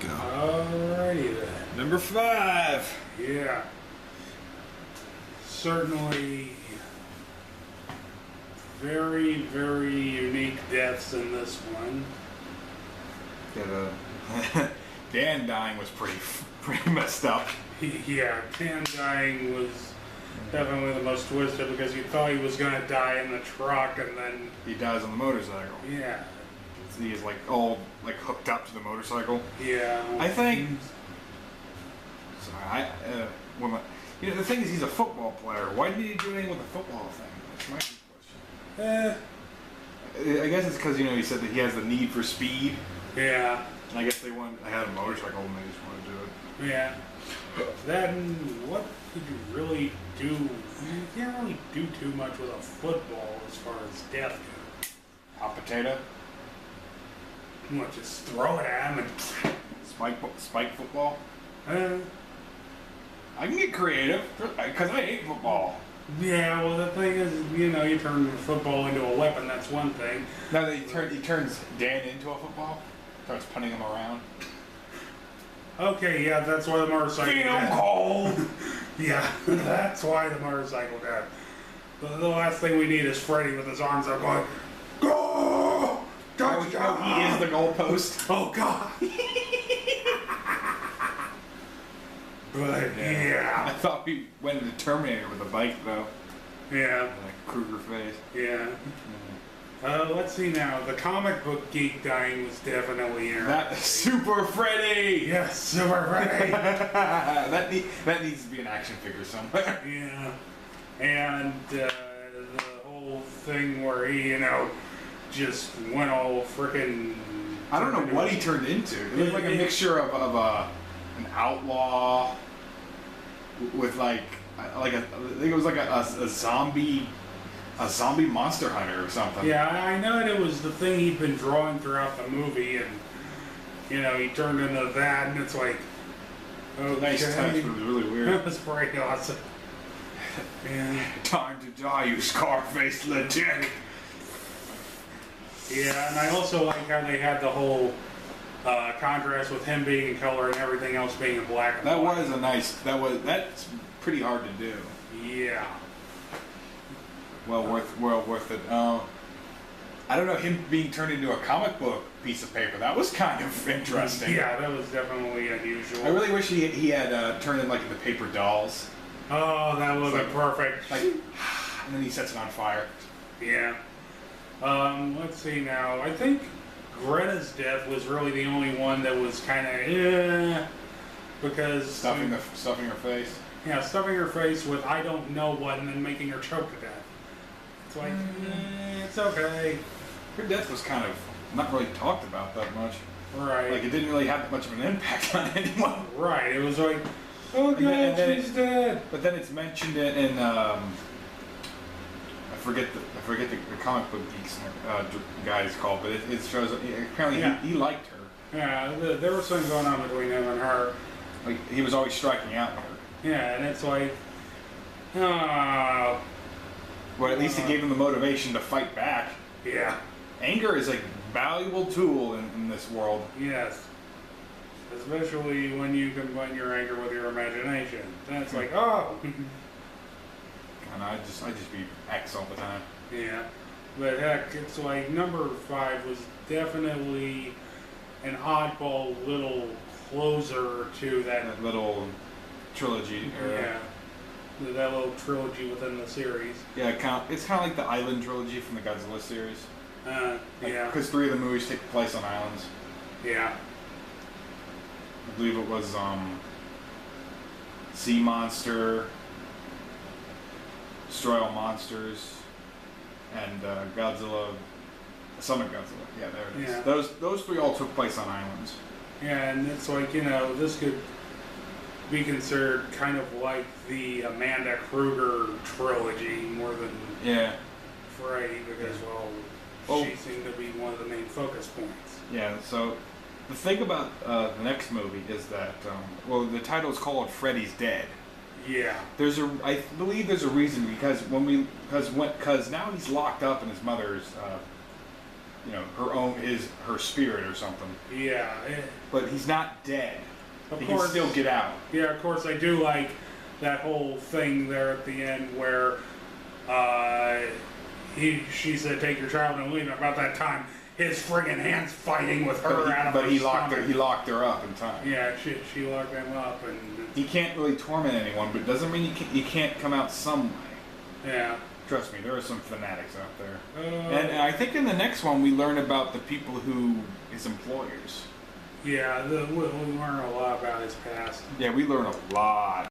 Go. Alrighty then. Number 5. Yeah. Certainly very, very unique deaths in this one. Yeah, Dan dying was pretty messed up. Yeah, Dan dying was definitely the most twisted because you thought he was going to die in the truck and then... He dies on the motorcycle. Yeah. He is all hooked up to the motorcycle. Yeah. I think... Sorry, the thing is, he's a football player. Why did he do anything with the football thing? That's my question. I guess it's because, he said that he has the need for speed. Yeah. And I guess they had a motorcycle and they just wanted to do it. Yeah. Then, what could you really do? You can't really do too much with a football as far as death goes. Hot potato? What, just throw it at him and... Spike football? Uh, I can get creative, because I hate football. Yeah, well, the thing is, you turn football into a weapon, that's one thing. Now that he turns Dan into a football, starts punting him around. Okay, yeah, that's why the motorcycle Feel cold! Yeah, that's why the motorcycle died. The last thing we need is Freddy with his arms up going, go! Touchdown! He is the goalpost. Oh, God! But, yeah. I thought we went into Terminator with a bike, though. Yeah. Like Kruger face. Yeah. Let's see now. The comic book geek dying was definitely here. That Super Freddy! Yes, Super Freddy! that needs to be an action figure somewhere. Yeah. And the whole thing where he, just went all frickin'... I don't know what he turned into. It looked like a mixture of an outlaw with I think it was like a zombie monster hunter or something. Yeah, I know that it was the thing he'd been drawing throughout the movie, and he turned into that, and it's like, oh, nice touch, but it was really weird. That was pretty awesome. Yeah. Time to die, you Scarface legit. Yeah, and I also like how they had the whole contrast with him being in color and everything else being in black and white. That's pretty hard to do. Yeah. Well worth it. I don't know, him being turned into a comic book piece of paper, that was kind of interesting. Yeah, that was definitely unusual. I really wish he had turned in the paper dolls. Oh, that would have been perfect. And then he sets it on fire. Yeah. Let's see now. I think Greta's death was really the only one that was kind of because stuffing her face. Yeah, stuffing her face with I don't know what, and then making her choke to death. It's like it's okay. Her death was kind of not really talked about that much. Right. It didn't really have that much of an impact on anyone. Right. It was like, oh God, she's dead. But then it's mentioned in I forget the comic book geeks guy's called, but it shows apparently he liked her. Yeah, there was something going on between him and her. He was always striking out at her. Yeah, and it's like, well, at least he gave him the motivation to fight back. Yeah. Anger is a valuable tool in this world. Yes. Especially when you combine your anger with your imagination. Then it's like, oh. And I just be X all the time. Yeah. But heck, it's like number 5 was definitely an oddball little closer to that little trilogy. Yeah. That little trilogy within the series. Yeah, it's kind of like the Island trilogy from the Godzilla series. Yeah. Because 3 of the movies take place on islands. Yeah. I believe it was Sea Monster, Destroy All Monsters, and Godzilla, Summon Godzilla. Yeah, there it is. Yeah. Those 3 all took place on islands. Yeah, and it's like, this could be considered kind of like the Amanda Kruger trilogy more than Freddy, because, she seemed to be one of the main focus points. Yeah, so the thing about the next movie is that, the title is called Freddy's Dead. Yeah. I believe there's a reason, because now he's locked up in his mother's you know, her spirit or something. Yeah. But he's not dead. Of He course. can still get out. Yeah, of course, I do like that whole thing there at the end where she said, "Take your child and leave." About that time, his friggin' hands fighting with her out of But her he locked stomach. her up in time. Yeah, she locked him up, and He can't really torment anyone, but it doesn't mean you can't come out some way. yeah. Trust me, there are some fanatics out there. Uh, And I think in the next one we learn about the people who his employers. Yeah, we learn a lot about his past. Yeah, we learn a lot.